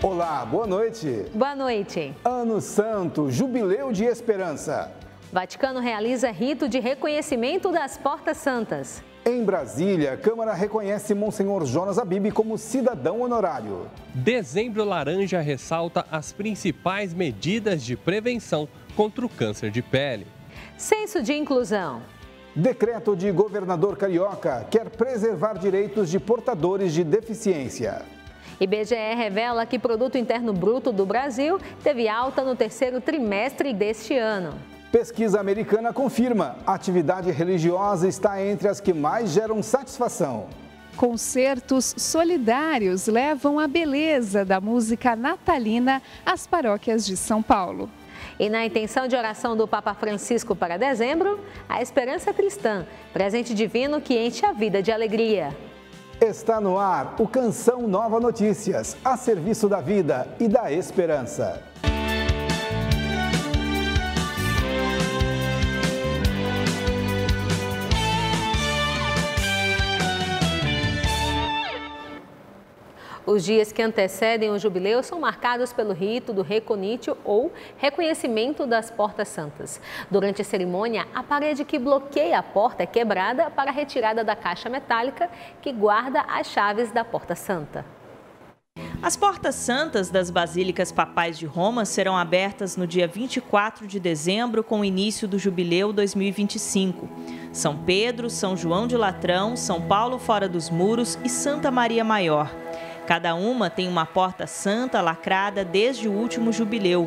Olá, boa noite. Boa noite. Ano Santo, Jubileu de Esperança. Vaticano realiza rito de reconhecimento das Portas Santas. Em Brasília, a Câmara reconhece Monsenhor Jonas Habib como cidadão honorário. Dezembro Laranja ressalta as principais medidas de prevenção contra o câncer de pele. Censo de inclusão. Decreto de governador carioca quer preservar direitos de portadores de deficiência. IBGE revela que Produto Interno Bruto do Brasil teve alta no terceiro trimestre deste ano. Pesquisa americana confirma: a atividade religiosa está entre as que mais geram satisfação. Concertos solidários levam a beleza da música natalina às paróquias de São Paulo. E na intenção de oração do Papa Francisco para dezembro, a esperança cristã, presente divino que enche a vida de alegria. Está no ar o Canção Nova Notícias, a serviço da vida e da esperança. Os dias que antecedem o jubileu são marcados pelo rito do reconítio ou reconhecimento das Portas Santas. Durante a cerimônia, a parede que bloqueia a porta é quebrada para a retirada da caixa metálica que guarda as chaves da Porta Santa. As Portas Santas das Basílicas Papais de Roma serão abertas no dia 24 de dezembro, com o início do Jubileu 2025. São Pedro, São João de Latrão, São Paulo Fora dos Muros e Santa Maria Maior. Cada uma tem uma porta santa lacrada desde o último jubileu.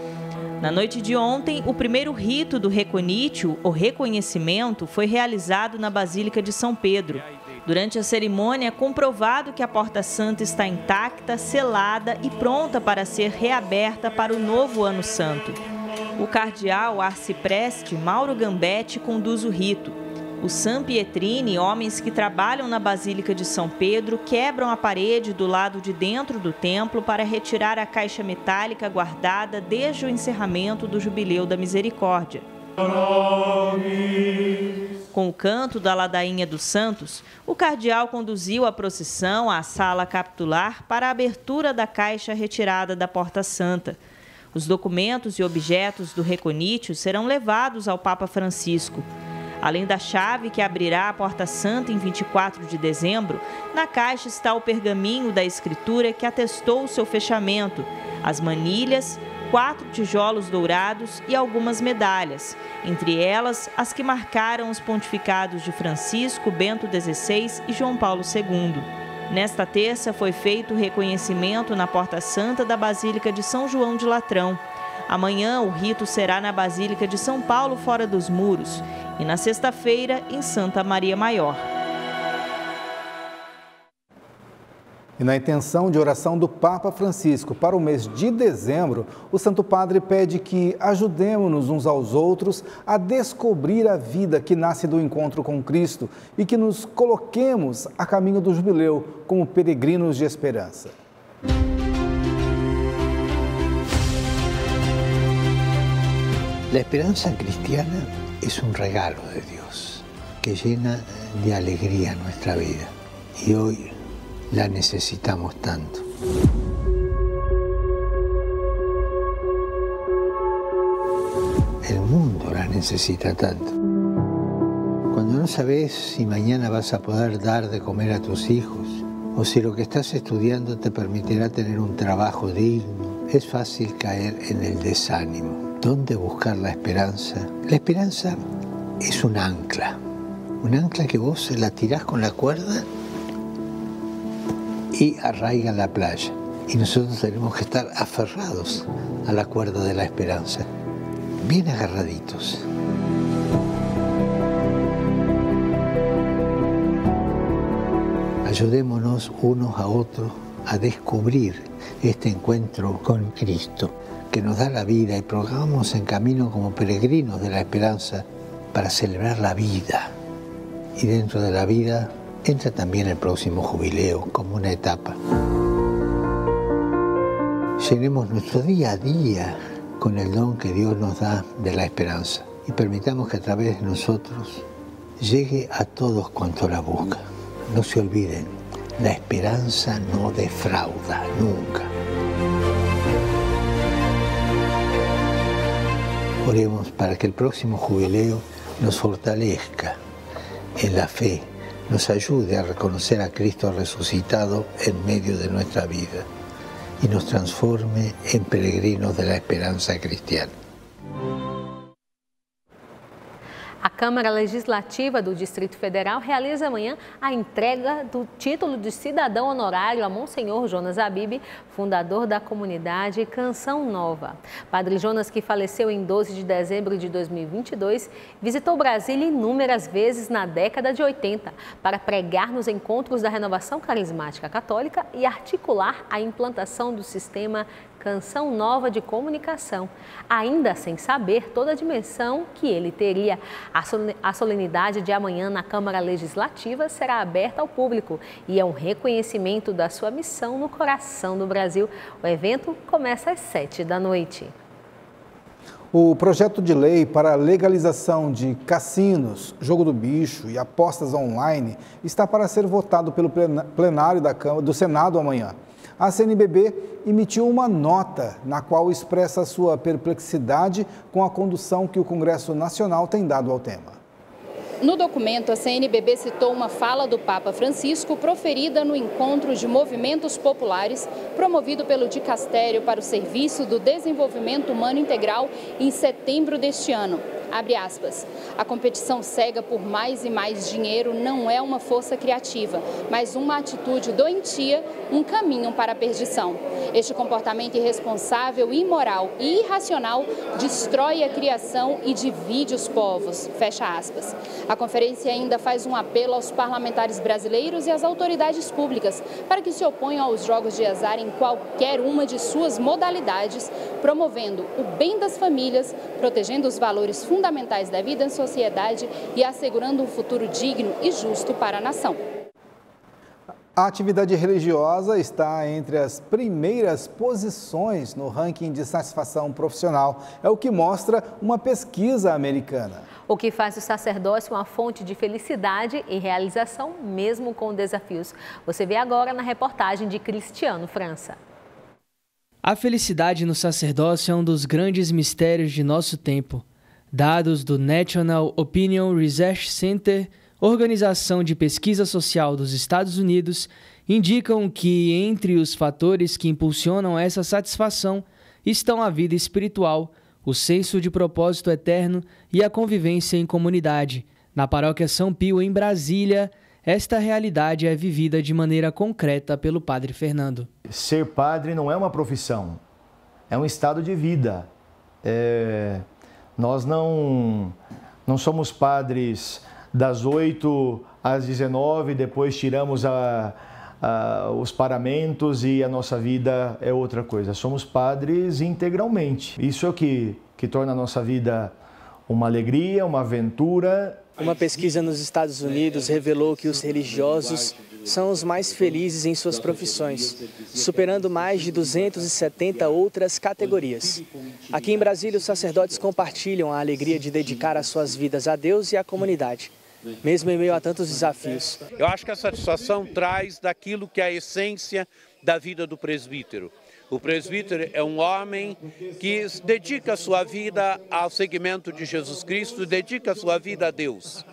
Na noite de ontem, o primeiro rito do reconítio, ou reconhecimento, foi realizado na Basílica de São Pedro. Durante a cerimônia, é comprovado que a Porta Santa está intacta, selada e pronta para ser reaberta para o novo Ano Santo. O cardeal arcipreste Mauro Gambetti conduz o rito. Os Sanpietrini, homens que trabalham na Basílica de São Pedro, quebram a parede do lado de dentro do templo para retirar a caixa metálica guardada desde o encerramento do Jubileu da Misericórdia. Com o canto da ladainha dos santos, o cardeal conduziu a procissão à sala capitular para a abertura da caixa retirada da Porta Santa. Os documentos e objetos do reconítio serão levados ao Papa Francisco. Além da chave que abrirá a Porta Santa em 24 de dezembro, na caixa está o pergaminho da escritura que atestou o seu fechamento, as manilhas, 4 tijolos dourados e algumas medalhas, entre elas as que marcaram os pontificados de Francisco, Bento XVI e João Paulo II. Nesta terça foi feito o reconhecimento na Porta Santa da Basílica de São João de Latrão. Amanhã o rito será na Basílica de São Paulo Fora dos Muros e na sexta-feira em Santa Maria Maior. E na intenção de oração do Papa Francisco para o mês de dezembro, o Santo Padre pede que ajudemos-nos uns aos outros a descobrir a vida que nasce do encontro com Cristo e que nos coloquemos a caminho do jubileu como peregrinos de esperança. La esperanza cristiana es un regalo de Dios que llena de alegría nuestra vida y hoy la necesitamos tanto. El mundo la necesita tanto. Cuando no sabes si mañana vas a poder dar de comer a tus hijos o si lo que estás estudiando te permitirá tener un trabajo digno, es fácil caer en el desánimo. ¿Dónde buscar la esperanza? La esperanza es un ancla que vos la tirás con la cuerda y arraiga en la playa. Y nosotros tenemos que estar aferrados a la cuerda de la esperanza, bien agarraditos. Ayudémonos unos a otros a descubrir este encuentro con Cristo, que nos da la vida, y programos en camino como peregrinos de la esperanza para celebrar la vida. Y dentro de la vida entra también el próximo jubileo como una etapa. Llenemos nuestro día a día con el don que Dios nos da de la esperanza y permitamos que a través de nosotros llegue a todos cuantos la buscan. No se olviden, la esperanza no defrauda nunca. Oremos para que el próximo jubileo nos fortalezca en la fe, nos ayude a reconocer a Cristo resucitado en medio de nuestra vida y nos transforme en peregrinos de la esperanza cristiana. A Câmara Legislativa do Distrito Federal realiza amanhã a entrega do título de cidadão honorário a Monsenhor Jonas Abib, fundador da comunidade Canção Nova. Padre Jonas, que faleceu em 12 de dezembro de 2022, visitou Brasília inúmeras vezes na década de 80 para pregar nos encontros da Renovação Carismática Católica e articular a implantação do sistema Canção Nova de Comunicação, ainda sem saber toda a dimensão que ele teria. A solenidade de amanhã na Câmara Legislativa será aberta ao público e é um reconhecimento da sua missão no coração do Brasil. O evento começa às 7 da noite. O projeto de lei para a legalização de cassinos, jogo do bicho e apostas online está para ser votado pelo plenário do Senado amanhã. A CNBB emitiu uma nota na qual expressa sua perplexidade com a condução que o Congresso Nacional tem dado ao tema. No documento, a CNBB citou uma fala do Papa Francisco proferida no encontro de movimentos populares promovido pelo Dicastério para o Serviço do Desenvolvimento Humano Integral em setembro deste ano. Abre aspas, a competição cega por mais e mais dinheiro não é uma força criativa, mas uma atitude doentia, um caminho para a perdição. Este comportamento irresponsável, imoral e irracional destrói a criação e divide os povos, fecha aspas. A conferência ainda faz um apelo aos parlamentares brasileiros e às autoridades públicas para que se oponham aos jogos de azar em qualquer uma de suas modalidades, promovendo o bem das famílias, protegendo os valores fundamentais da vida em sociedade e assegurando um futuro digno e justo para a nação. A atividade religiosa está entre as primeiras posições no ranking de satisfação profissional. É o que mostra uma pesquisa americana. O que faz o sacerdócio uma fonte de felicidade e realização, mesmo com desafios. Você vê agora na reportagem de Cristiano França. A felicidade no sacerdócio é um dos grandes mistérios de nosso tempo. Dados do National Opinion Research Center, organização de pesquisa social dos Estados Unidos, indicam que entre os fatores que impulsionam essa satisfação estão a vida espiritual, o senso de propósito eterno e a convivência em comunidade. Na Paróquia São Pio, em Brasília, esta realidade é vivida de maneira concreta pelo Padre Fernando. Ser padre não é uma profissão, é um estado de vida. Nós não somos padres das 8 às 19, depois tiramos os paramentos e a nossa vida é outra coisa. Somos padres integralmente. Isso é o que torna a nossa vida uma alegria, uma aventura. Uma pesquisa nos Estados Unidos revelou que os religiosos são os mais felizes em suas profissões, superando mais de 270 outras categorias. Aqui em Brasília, os sacerdotes compartilham a alegria de dedicar as suas vidas a Deus e à comunidade, mesmo em meio a tantos desafios. Eu acho que a satisfação traz daquilo que é a essência da vida do presbítero. O presbítero é um homem que dedica a sua vida ao seguimento de Jesus Cristo, dedica a sua vida a Deus.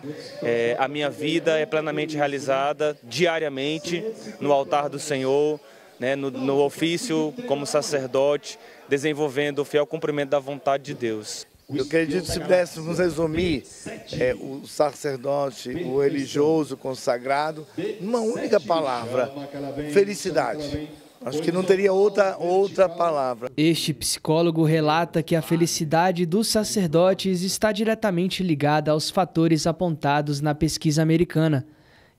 A minha vida é plenamente realizada diariamente no altar do Senhor, né, no ofício como sacerdote, desenvolvendo o fiel cumprimento da vontade de Deus. Eu acredito que se pudéssemos resumir o sacerdote, o religioso, o consagrado, numa única palavra: felicidade. Acho que não teria outra palavra. Este psicólogo relata que a felicidade dos sacerdotes está diretamente ligada aos fatores apontados na pesquisa americana,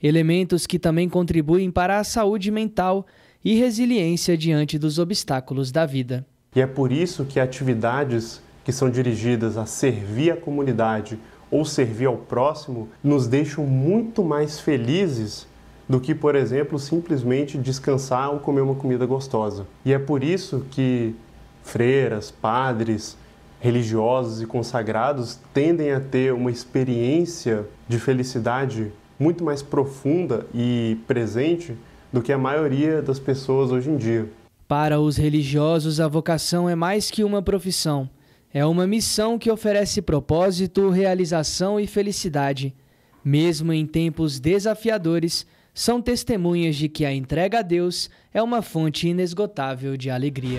elementos que também contribuem para a saúde mental e resiliência diante dos obstáculos da vida. E é por isso que atividades que são dirigidas a servir a comunidade ou servir ao próximo nos deixam muito mais felizes do que, por exemplo, simplesmente descansar ou comer uma comida gostosa. E é por isso que freiras, padres, religiosos e consagrados tendem a ter uma experiência de felicidade muito mais profunda e presente do que a maioria das pessoas hoje em dia. Para os religiosos, a vocação é mais que uma profissão. É uma missão que oferece propósito, realização e felicidade. Mesmo em tempos desafiadores, são testemunhas de que a entrega a Deus é uma fonte inesgotável de alegria.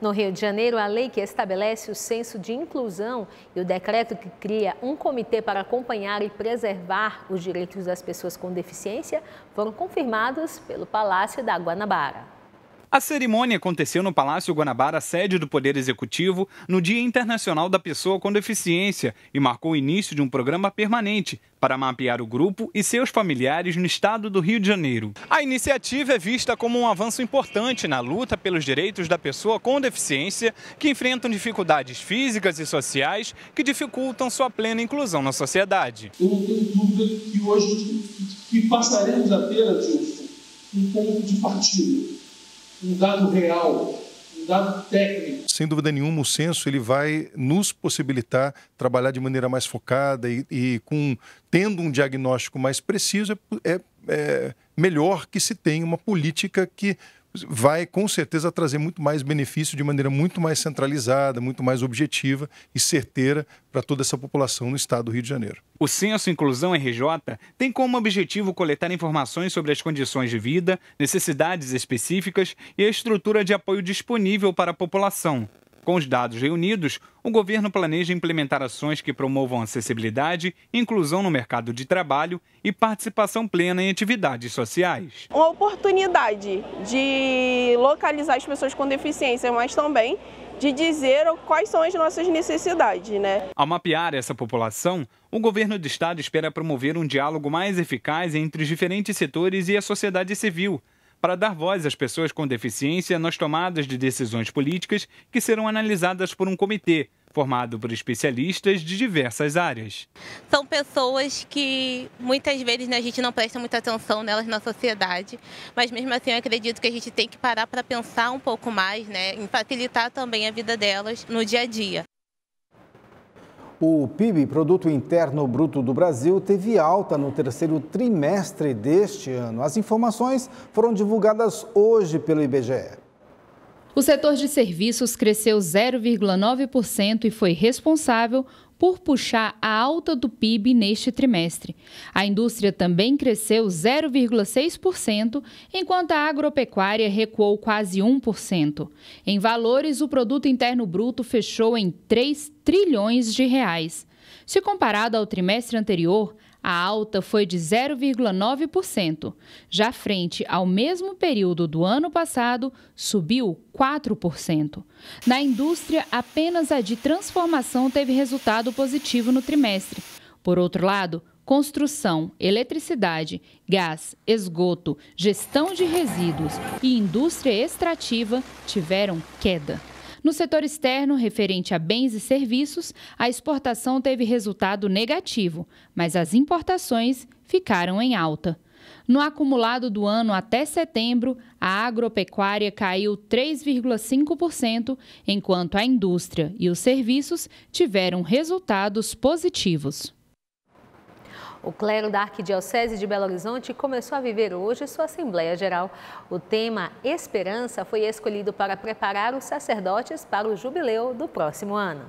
No Rio de Janeiro, a lei que estabelece o censo de inclusão e o decreto que cria um comitê para acompanhar e preservar os direitos das pessoas com deficiência foram confirmados pelo Palácio da Guanabara. A cerimônia aconteceu no Palácio Guanabara, sede do Poder Executivo, no Dia Internacional da Pessoa com Deficiência e marcou o início de um programa permanente para mapear o grupo e seus familiares no estado do Rio de Janeiro. A iniciativa é vista como um avanço importante na luta pelos direitos da pessoa com deficiência que enfrentam dificuldades físicas e sociais que dificultam sua plena inclusão na sociedade. Eu não tenho dúvida que hoje passaremos a ter, Adilson, um ponto de partida. Um dado real, um dado técnico. Sem dúvida nenhuma, o censo ele vai nos possibilitar trabalhar de maneira mais focada e tendo um diagnóstico mais preciso, é melhor que se tenha uma política que vai, com certeza, trazer muito mais benefício de maneira muito mais centralizada, muito mais objetiva e certeira para toda essa população no estado do Rio de Janeiro. O Censo Inclusão RJ tem como objetivo coletar informações sobre as condições de vida, necessidades específicas e a estrutura de apoio disponível para a população. Com os dados reunidos, o governo planeja implementar ações que promovam acessibilidade, inclusão no mercado de trabalho e participação plena em atividades sociais. Uma oportunidade de localizar as pessoas com deficiência, mas também de dizer quais são as nossas necessidades, né? Ao mapear essa população, o governo do estado espera promover um diálogo mais eficaz entre os diferentes setores e a sociedade civil, para dar voz às pessoas com deficiência nas tomadas de decisões políticas que serão analisadas por um comitê formado por especialistas de diversas áreas. São pessoas que muitas vezes a gente não presta muita atenção nelas na sociedade, mas mesmo assim eu acredito que a gente tem que parar para pensar um pouco mais, em facilitar também a vida delas no dia a dia. O PIB, Produto Interno Bruto do Brasil, teve alta no terceiro trimestre deste ano. As informações foram divulgadas hoje pelo IBGE. O setor de serviços cresceu 0,9% e foi responsável por puxar a alta do PIB neste trimestre. A indústria também cresceu 0,6%, enquanto a agropecuária recuou quase 1%. Em valores, o Produto Interno Bruto fechou em 3 trilhões de reais. Se comparado ao trimestre anterior, a alta foi de 0,9%. Já frente ao mesmo período do ano passado, subiu 4%. Na indústria, apenas a de transformação teve resultado positivo no trimestre. Por outro lado, construção, eletricidade, gás, esgoto, gestão de resíduos e indústria extrativa tiveram queda. No setor externo, referente a bens e serviços, a exportação teve resultado negativo, mas as importações ficaram em alta. No acumulado do ano até setembro, a agropecuária caiu 3,5%, enquanto a indústria e os serviços tiveram resultados positivos. O clero da Arquidiocese de Belo Horizonte começou a viver hoje sua Assembleia Geral. O tema Esperança foi escolhido para preparar os sacerdotes para o jubileu do próximo ano.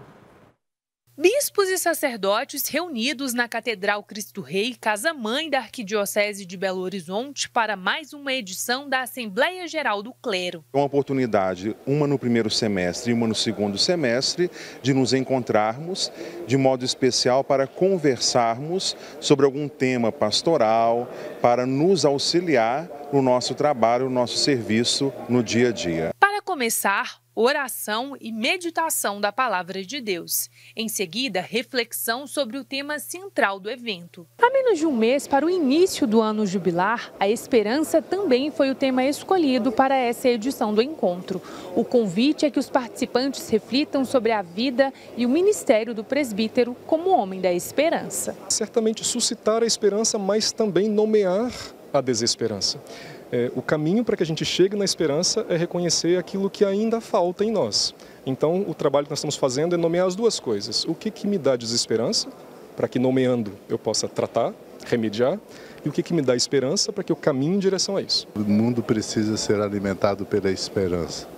Bispos e sacerdotes reunidos na Catedral Cristo Rei, casa-mãe da Arquidiocese de Belo Horizonte, para mais uma edição da Assembleia Geral do Clero. Uma oportunidade, uma no primeiro semestre e uma no segundo semestre, de nos encontrarmos de modo especial para conversarmos sobre algum tema pastoral, para nos auxiliar no nosso trabalho, no nosso serviço no dia a dia. Para começar, oração e meditação da Palavra de Deus. Em seguida, reflexão sobre o tema central do evento. Há menos de um mês para o início do ano jubilar, a esperança também foi o tema escolhido para essa edição do encontro. O convite é que os participantes reflitam sobre a vida e o ministério do presbítero como homem da esperança. Certamente suscitar a esperança, mas também nomear a desesperança. O caminho para que a gente chegue na esperança é reconhecer aquilo que ainda falta em nós. Então, o trabalho que nós estamos fazendo é nomear as duas coisas. O que me dá desesperança, para que nomeando eu possa tratar, remediar, e o que me dá esperança para que eu caminhe em direção a isso. O mundo precisa ser alimentado pela esperança.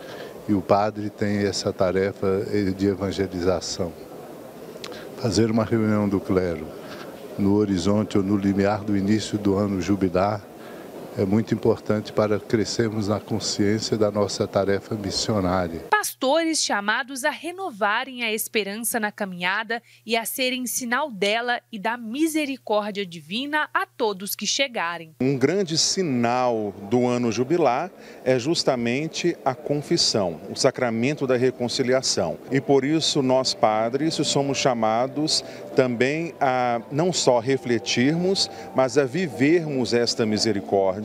E o padre tem essa tarefa de evangelização. Fazer uma reunião do clero no horizonte ou no limiar do início do ano jubilar é muito importante para crescermos na consciência da nossa tarefa missionária. Pastores chamados a renovarem a esperança na caminhada e a serem sinal dela e da misericórdia divina a todos que chegarem. Um grande sinal do ano jubilar é justamente a confissão, o sacramento da reconciliação. E por isso nós padres somos chamados também a não só refletirmos, mas a vivermos esta misericórdia,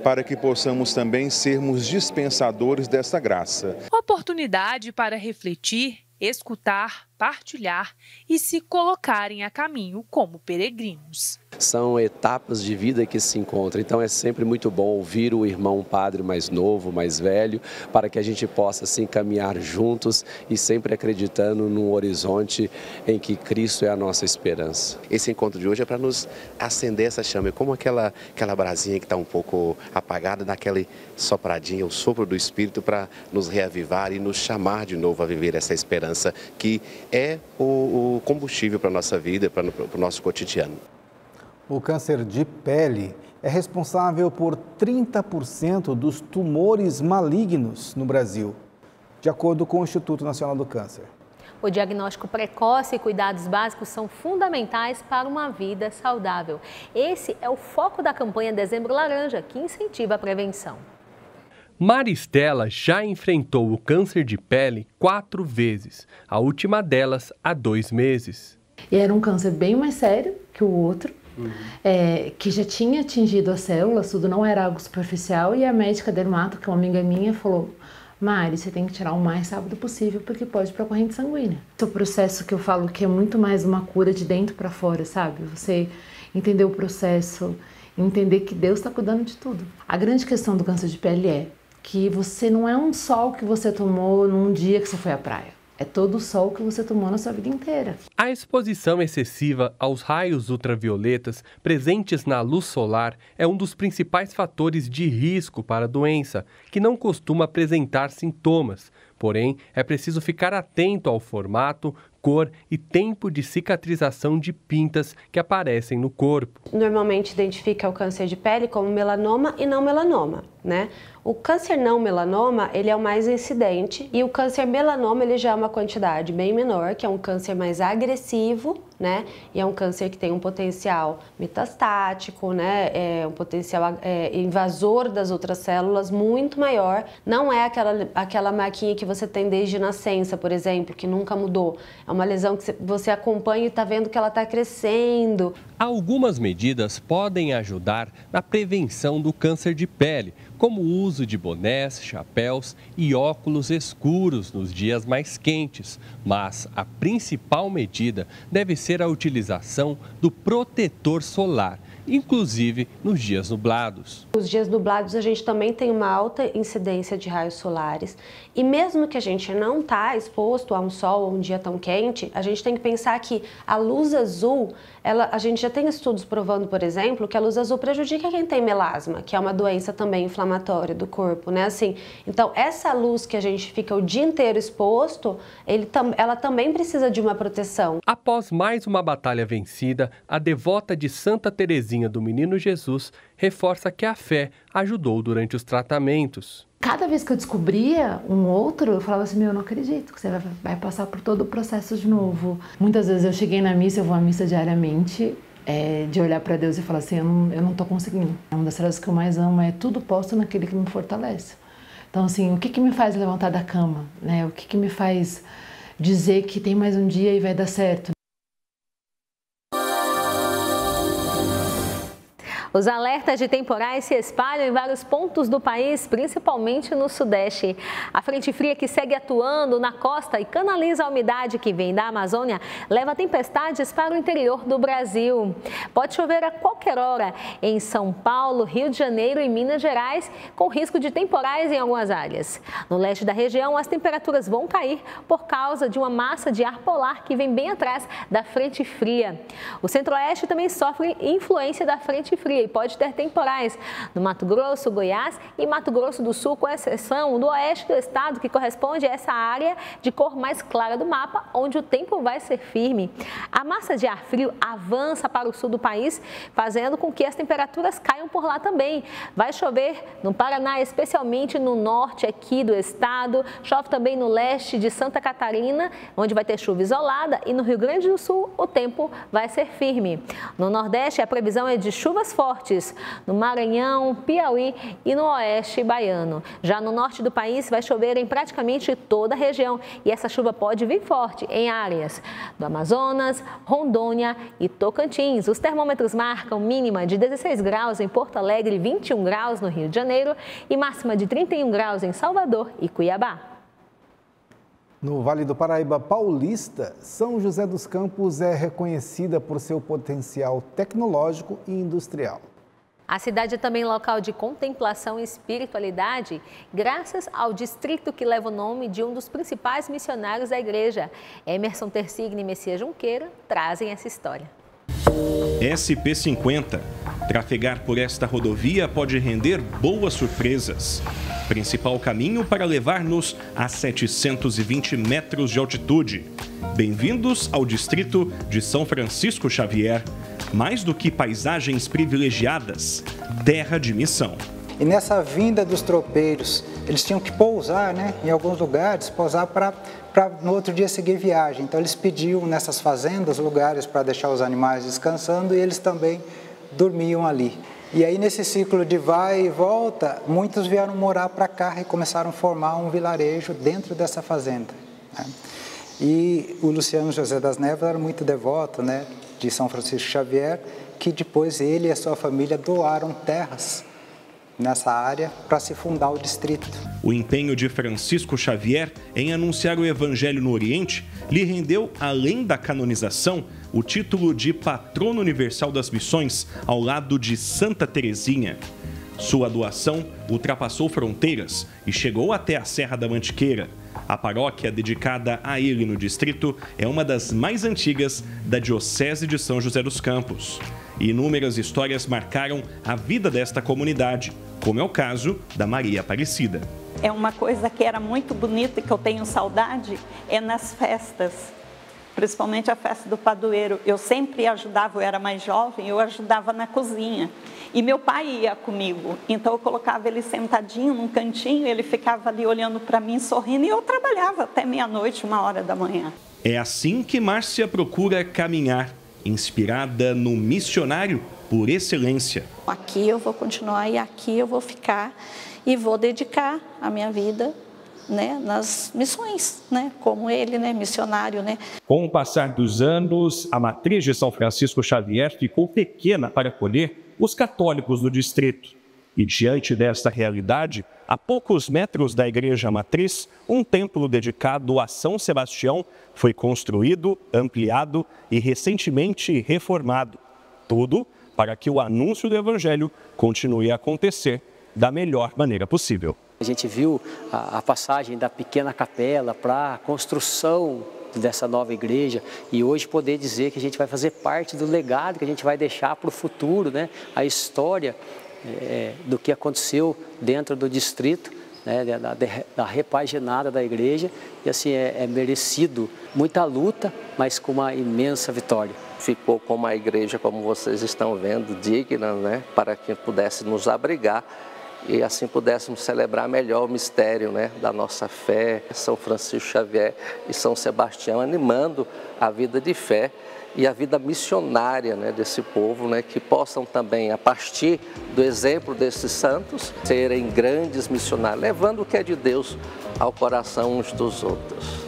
para que possamos também sermos dispensadores desta graça. Oportunidade para refletir, escutar, partilhar e se colocarem a caminho como peregrinos. São etapas de vida que se encontram, então é sempre muito bom ouvir o irmão padre mais novo, mais velho, para que a gente possa assim caminhar juntos e sempre acreditando num horizonte em que Cristo é a nossa esperança. Esse encontro de hoje é para nos acender essa chama, é como aquela brasinha que está um pouco apagada, naquela sopradinha, o sopro do Espírito para nos reavivar e nos chamar de novo a viver essa esperança que é o combustível para a nossa vida, para o nosso cotidiano. O câncer de pele é responsável por 30% dos tumores malignos no Brasil, de acordo com o Instituto Nacional do Câncer. O diagnóstico precoce e cuidados básicos são fundamentais para uma vida saudável. Esse é o foco da campanha Dezembro Laranja, que incentiva a prevenção. Maristela já enfrentou o câncer de pele 4 vezes, a última delas há 2 meses. E era um câncer bem mais sério que o outro, que já tinha atingido as células, tudo não era algo superficial, e a médica dermato, que é uma amiga minha, falou: Mari, você tem que tirar o mais rápido possível, porque pode ir para a corrente sanguínea. Esse é o processo que eu falo que é muito mais uma cura de dentro para fora, sabe? Você entender o processo, entender que Deus está cuidando de tudo. A grande questão do câncer de pele é que você não é um sol que você tomou num dia que você foi à praia. É todo o sol que você tomou na sua vida inteira. A exposição excessiva aos raios ultravioletas presentes na luz solar é um dos principais fatores de risco para a doença, que não costuma apresentar sintomas. Porém, é preciso ficar atento ao formato, cor e tempo de cicatrização de pintas que aparecem no corpo. Normalmente identifica o câncer de pele como melanoma e não melanoma, né? O câncer não melanoma, ele é o mais incidente, e o câncer melanoma, ele já é uma quantidade bem menor, que é um câncer mais agressivo, né? E é um câncer que tem um potencial metastático, né? É um potencial invasor das outras células muito maior. Não é aquela marquinha que você tem desde nascença, por exemplo, que nunca mudou. É uma lesão que você acompanha e está vendo que ela está crescendo. Algumas medidas podem ajudar na prevenção do câncer de pele, como o uso de bonés, chapéus e óculos escuros nos dias mais quentes. Mas a principal medida deve ser a utilização do protetor solar, inclusive nos dias nublados. Nos dias nublados a gente também tem uma alta incidência de raios solares, e mesmo que a gente não está exposto a um sol ou um dia tão quente, a gente tem que pensar que a luz azul, a gente já tem estudos provando, por exemplo, que a luz azul prejudica quem tem melasma, que é uma doença também inflamatória do corpo, né? Assim, então essa luz que a gente fica o dia inteiro exposto, ela também precisa de uma proteção. Após mais uma batalha vencida, a devota de Santa Teresinha do Menino Jesus reforça que a fé ajudou durante os tratamentos. Cada vez que eu descobria um outro, eu falava assim, eu não acredito que você vai passar por todo o processo de novo. Muitas vezes eu cheguei na missa, eu vou à missa diariamente, de olhar para Deus e falar assim, eu não tô conseguindo. Uma das frases que eu mais amo é: tudo posso naquele que me fortalece. Então assim, o que me faz levantar da cama, né? O que me faz dizer que tem mais um dia e vai dar certo? Os alertas de temporais se espalham em vários pontos do país, principalmente no Sudeste. A frente fria que segue atuando na costa e canaliza a umidade que vem da Amazônia leva tempestades para o interior do Brasil. Pode chover a qualquer hora em São Paulo, Rio de Janeiro e Minas Gerais, com risco de temporais em algumas áreas. No leste da região, as temperaturas vão cair por causa de uma massa de ar polar que vem bem atrás da frente fria. O centro-oeste também sofre influência da frente fria, fria e pode ter temporais no Mato Grosso, Goiás e Mato Grosso do Sul, com exceção do oeste do estado, que corresponde a essa área de cor mais clara do mapa, onde o tempo vai ser firme. A massa de ar frio avança para o sul do país, fazendo com que as temperaturas caiam por lá também. Vai chover no Paraná, especialmente no norte aqui do estado, chove também no leste de Santa Catarina, onde vai ter chuva isolada, e no Rio Grande do Sul o tempo vai ser firme. No Nordeste a previsão é de chuvas fortes, no Maranhão, Piauí e no oeste baiano. Já no norte do país vai chover em praticamente toda a região e essa chuva pode vir forte em áreas do Amazonas, Rondônia e Tocantins. Os termômetros marcam mínima de 16 graus em Porto Alegre, 21 graus no Rio de Janeiro e máxima de 31 graus em Salvador e Cuiabá. No Vale do Paraíba Paulista, São José dos Campos é reconhecida por seu potencial tecnológico e industrial. A cidade é também local de contemplação e espiritualidade, graças ao distrito que leva o nome de um dos principais missionários da igreja. Emerson Tersigni e Messias Junqueira trazem essa história. SP-50. Trafegar por esta rodovia pode render boas surpresas. Principal caminho para levar-nos a 720 metros de altitude. Bem-vindos ao distrito de São Francisco Xavier. Mais do que paisagens privilegiadas, terra de missão. E nessa vinda dos tropeiros, eles tinham que pousar, em alguns lugares, pousar para no outro dia seguir viagem. Então eles pediam nessas fazendas lugares para deixar os animais descansando e eles também dormiam ali. E aí nesse ciclo de vai e volta, muitos vieram morar para cá e começaram a formar um vilarejo dentro dessa fazenda. E o Luciano José das Neves era muito devoto, de São Francisco Xavier, que depois ele e a sua família doaram terras nessa área para se fundar o distrito. O empenho de Francisco Xavier em anunciar o Evangelho no Oriente lhe rendeu, além da canonização, o título de Patrono Universal das Missões, ao lado de Santa Teresinha. Sua doação ultrapassou fronteiras e chegou até a Serra da Mantiqueira. A paróquia dedicada a ele no distrito é uma das mais antigas da Diocese de São José dos Campos. Inúmeras histórias marcaram a vida desta comunidade, como é o caso da Maria Aparecida. É uma coisa que era muito bonita e que eu tenho saudade, é nas festas, principalmente a festa do padroeiro. Eu sempre ajudava, eu era mais jovem, eu ajudava na cozinha. E meu pai ia comigo, então eu colocava ele sentadinho num cantinho, ele ficava ali olhando para mim, sorrindo, e eu trabalhava até meia-noite, 1h da manhã. É assim que Márcia procura caminhar, inspirada no missionário por excelência. Aqui eu vou continuar e aqui eu vou ficar e vou dedicar a minha vida nas missões, como ele, missionário. Com o passar dos anos, a matriz de São Francisco Xavier ficou pequena para acolher os católicos do distrito. E diante desta realidade, a poucos metros da igreja matriz, um templo dedicado a São Sebastião foi construído, ampliado e recentemente reformado. Tudo para que o anúncio do Evangelho continue a acontecer da melhor maneira possível. A gente viu a passagem da pequena capela para a construção dessa nova igreja e hoje poder dizer que a gente vai fazer parte do legado que a gente vai deixar para o futuro, a história do que aconteceu dentro do distrito, da repaginada da igreja, e assim é merecido muita luta, mas com uma imensa vitória. Ficou como a igreja, como vocês estão vendo, digna, para que pudesse nos abrigar e assim pudéssemos celebrar melhor o mistério da nossa fé, São Francisco Xavier e São Sebastião, animando a vida de fé e a vida missionária desse povo, que possam também, a partir do exemplo desses santos, serem grandes missionários, levando o que é de Deus ao coração uns dos outros.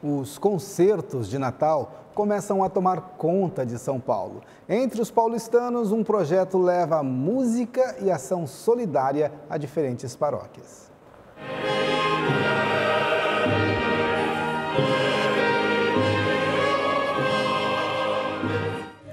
Os concertos de Natal começam a tomar conta de São Paulo. Entre os paulistanos, um projeto leva música e ação solidária a diferentes paróquias.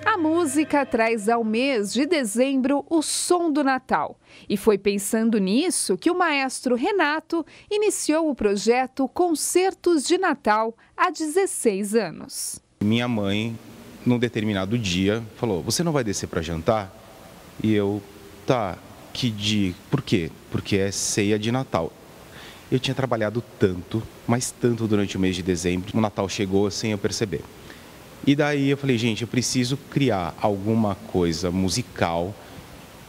A música traz ao mês de dezembro o som do Natal. E foi pensando nisso que o maestro Renato iniciou o projeto Concertos de Natal há 16 anos. Minha mãe, num determinado dia, falou: você não vai descer para jantar? E eu, tá, que dia? Por quê? Porque é ceia de Natal. Eu tinha trabalhado tanto, mas tanto durante o mês de dezembro, o Natal chegou sem eu perceber. E daí eu falei: gente, eu preciso criar alguma coisa musical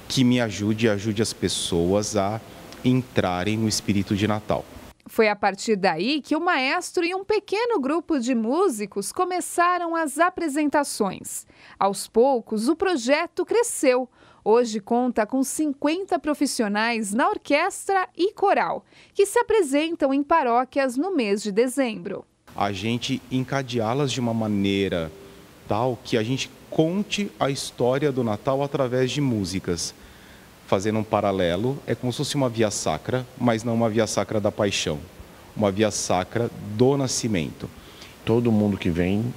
que me ajude e ajude as pessoas a entrarem no espírito de Natal. Foi a partir daí que o maestro e um pequeno grupo de músicos começaram as apresentações. Aos poucos, o projeto cresceu. Hoje conta com 50 profissionais na orquestra e coral, que se apresentam em paróquias no mês de dezembro. A gente encadeá-las de uma maneira tal que a gente conte a história do Natal através de músicas. Fazendo um paralelo, é como se fosse uma via sacra, mas não uma via sacra da paixão, uma via sacra do nascimento. Todo mundo que vem,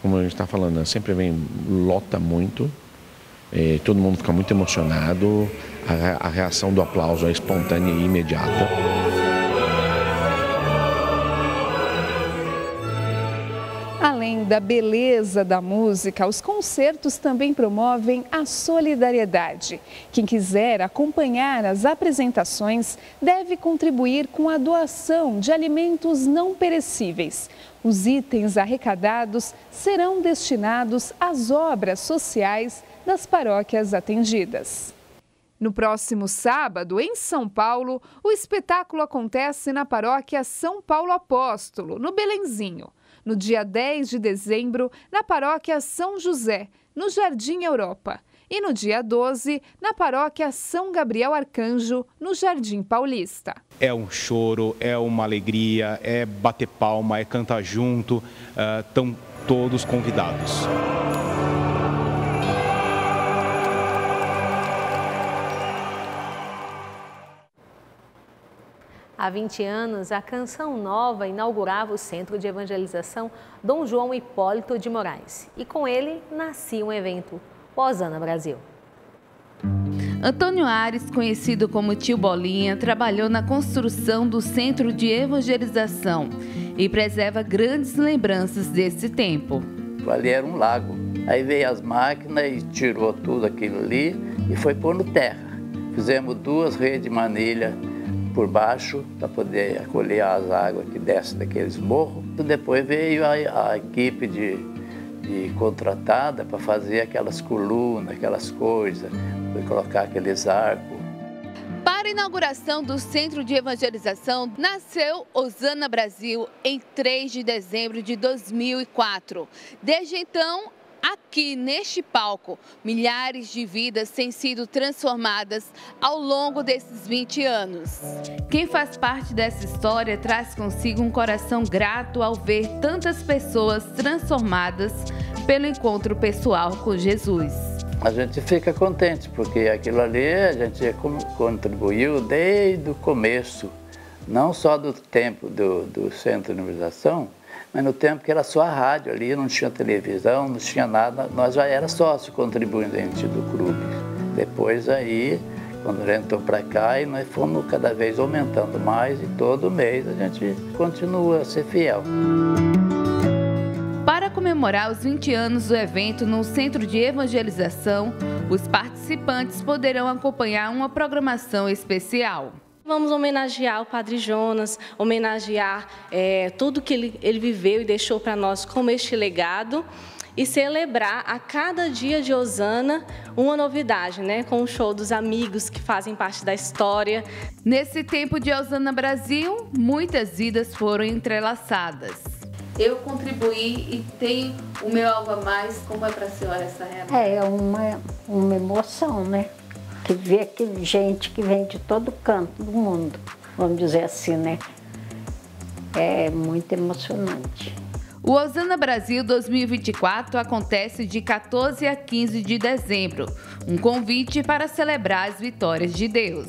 como a gente está falando, sempre vem, lota muito, todo mundo fica muito emocionado, a reação do aplauso é espontânea e imediata. Além da beleza da música, os concertos também promovem a solidariedade. Quem quiser acompanhar as apresentações deve contribuir com a doação de alimentos não perecíveis. Os itens arrecadados serão destinados às obras sociais das paróquias atendidas. No próximo sábado, em São Paulo, o espetáculo acontece na paróquia São Paulo Apóstolo, no Belenzinho. No dia 10 de dezembro, na paróquia São José, no Jardim Europa. E no dia 12, na paróquia São Gabriel Arcanjo, no Jardim Paulista. É um choro, é uma alegria, é bater palma, é cantar junto, estão todos convidados. Há 20 anos, a Canção Nova inaugurava o Centro de Evangelização Dom João Hipólito de Moraes. E com ele, nascia um evento, o Hosana Brasil. Antônio Ares, conhecido como Tio Bolinha, trabalhou na construção do Centro de Evangelização e preserva grandes lembranças desse tempo. Ali era um lago. Aí veio as máquinas e tirou tudo aquilo ali e foi pondo terra. Fizemos 2 redes de manilha por baixo para poder acolher as águas que descem daqueles morros. Depois veio a equipe de contratada para fazer aquelas colunas, aquelas coisas, para colocar aqueles arcos. Para a inauguração do Centro de Evangelização, nasceu Hosana Brasil em 3 de dezembro de 2004. Desde então, aqui neste palco, milhares de vidas têm sido transformadas ao longo desses 20 anos. Quem faz parte dessa história traz consigo um coração grato ao ver tantas pessoas transformadas pelo encontro pessoal com Jesus. A gente fica contente, porque aquilo ali a gente contribuiu desde o começo, não só do tempo do Centro de Evangelização, mas no tempo que era só a rádio ali, não tinha televisão, não tinha nada, nós já era sócio contribuinte do clube. Depois aí, quando a gente entrou para cá, e nós fomos cada vez aumentando mais e todo mês a gente continua a ser fiel. Para comemorar os 20 anos do evento no Centro de Evangelização, os participantes poderão acompanhar uma programação especial. Vamos homenagear o Padre Jonas, homenagear tudo que ele viveu e deixou para nós como este legado e celebrar a cada dia de Hosana uma novidade, né? Com o show dos amigos que fazem parte da história. Nesse tempo de Hosana Brasil, muitas vidas foram entrelaçadas. Eu contribuí e tenho o meu algo a mais. Como é para a senhora essa realidade? É uma emoção, né? Que vê aquele gente que vem de todo canto do mundo, vamos dizer assim, né? É muito emocionante. O Hosana Brasil 2024 acontece de 14 a 15 de dezembro, um convite para celebrar as vitórias de Deus.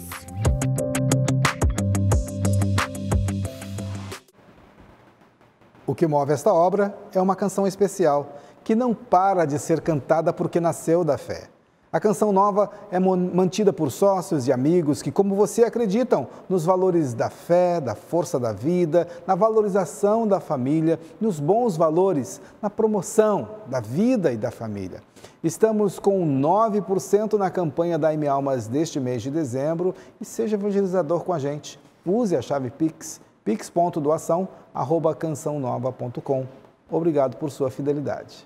O que move esta obra é uma canção especial, que não para de ser cantada porque nasceu da fé. A Canção Nova é mantida por sócios e amigos que, como você, acreditam nos valores da fé, da força da vida, na valorização da família, nos bons valores, na promoção da vida e da família. Estamos com 9% na campanha Dai-me Almas deste mês de dezembro e seja evangelizador com a gente. Use a chave Pix, pix.doação@cançãonova.com. Obrigado por sua fidelidade.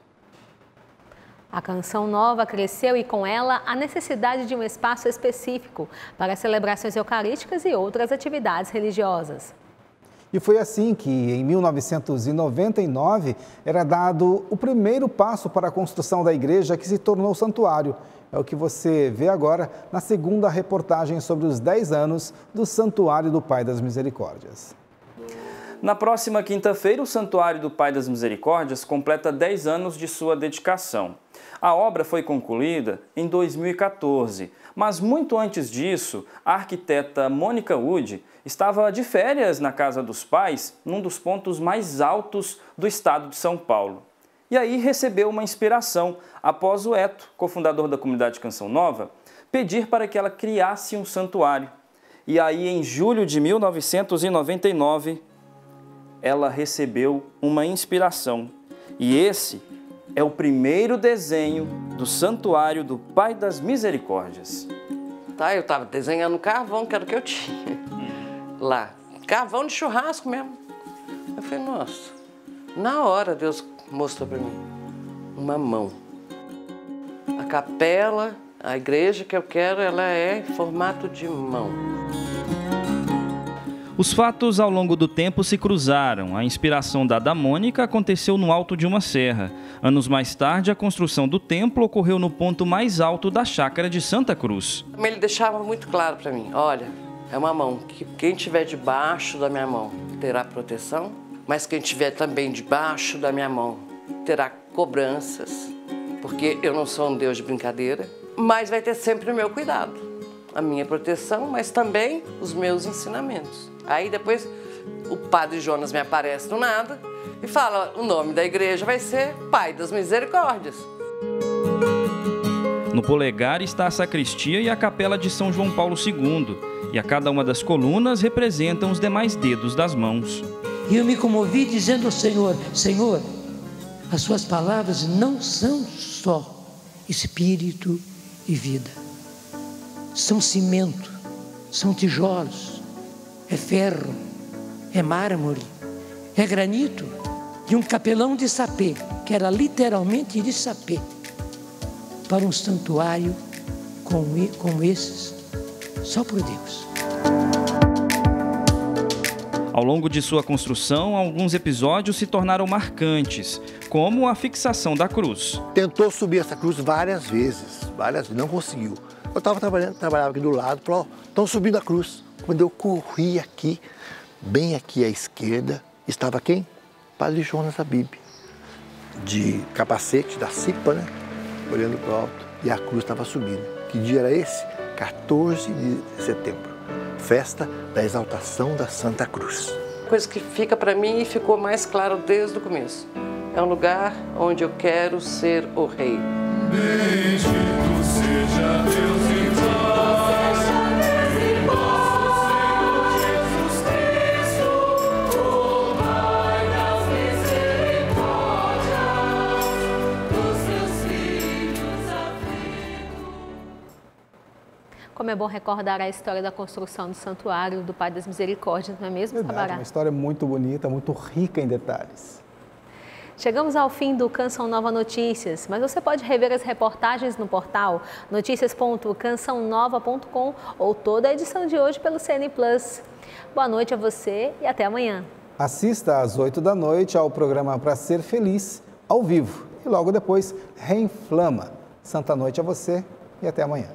A Canção Nova cresceu e, com ela, a necessidade de um espaço específico para celebrações eucarísticas e outras atividades religiosas. E foi assim que, em 1999, era dado o primeiro passo para a construção da igreja que se tornou santuário. É o que você vê agora na segunda reportagem sobre os 10 anos do Santuário do Pai das Misericórdias. Na próxima quinta-feira, o Santuário do Pai das Misericórdias completa 10 anos de sua dedicação. A obra foi concluída em 2014, mas muito antes disso, a arquiteta Mônica Wood estava de férias na Casa dos Pais, num dos pontos mais altos do estado de São Paulo. E aí recebeu uma inspiração após o Eto, cofundador da comunidade Canção Nova, pedir para que ela criasse um santuário. E aí, em julho de 1999, ela recebeu uma inspiração. E esse é o primeiro desenho do Santuário do Pai das Misericórdias. Tá, eu estava desenhando um carvão, que era o que eu tinha lá. Carvão de churrasco mesmo. Eu falei, nossa, na hora Deus mostrou para mim uma mão. A capela, a igreja que eu quero, ela é em formato de mão. Os fatos ao longo do tempo se cruzaram. A inspiração dada a Mônica aconteceu no alto de uma serra. Anos mais tarde, a construção do templo ocorreu no ponto mais alto da chácara de Santa Cruz. Ele deixava muito claro para mim, olha, é uma mão, que quem estiver debaixo da minha mão terá proteção, mas quem estiver também debaixo da minha mão terá cobranças, porque eu não sou um Deus de brincadeira, mas vai ter sempre o meu cuidado, a minha proteção, mas também os meus ensinamentos. Aí depois o Padre Jonas me aparece do nada e fala, o nome da igreja vai ser Pai das Misericórdias. No polegar está a sacristia e a capela de São João Paulo II, e a cada uma das colunas representam os demais dedos das mãos. E eu me comovi dizendo ao Senhor, Senhor, as suas palavras não são só espírito e vida. São cimento, são tijolos, é ferro, é mármore, é granito de um capelão de sapê, que era literalmente de sapê, para um santuário como esses, só por Deus. Ao longo de sua construção, alguns episódios se tornaram marcantes, como a fixação da cruz. Tentou subir essa cruz várias vezes, não conseguiu. Eu estava trabalhava aqui do lado, falou, estão subindo a cruz. Quando eu corri aqui, bem aqui à esquerda, estava quem? Padre Jonas Abib, de capacete, da cipa, né? Olhando para o alto, e a cruz estava subindo. Que dia era esse? 14 de setembro, festa da exaltação da Santa Cruz. Coisa que fica para mim e ficou mais claro desde o começo. É um lugar onde eu quero ser o rei. Bendito seja Deus em nós, Senhor Jesus Cristo, o Pai das misericórdias, dos seus filhos aflitos. Como é bom recordar a história da construção do Santuário do Pai das Misericórdias, não é mesmo, Sabará? Uma história muito bonita, muito rica em detalhes. Chegamos ao fim do Canção Nova Notícias, mas você pode rever as reportagens no portal noticias.cançãonova.com ou toda a edição de hoje pelo CN Plus. Boa noite a você e até amanhã. Assista às 8 da noite ao programa Pra Ser Feliz, ao vivo. E logo depois, Reinflama. Santa noite a você e até amanhã.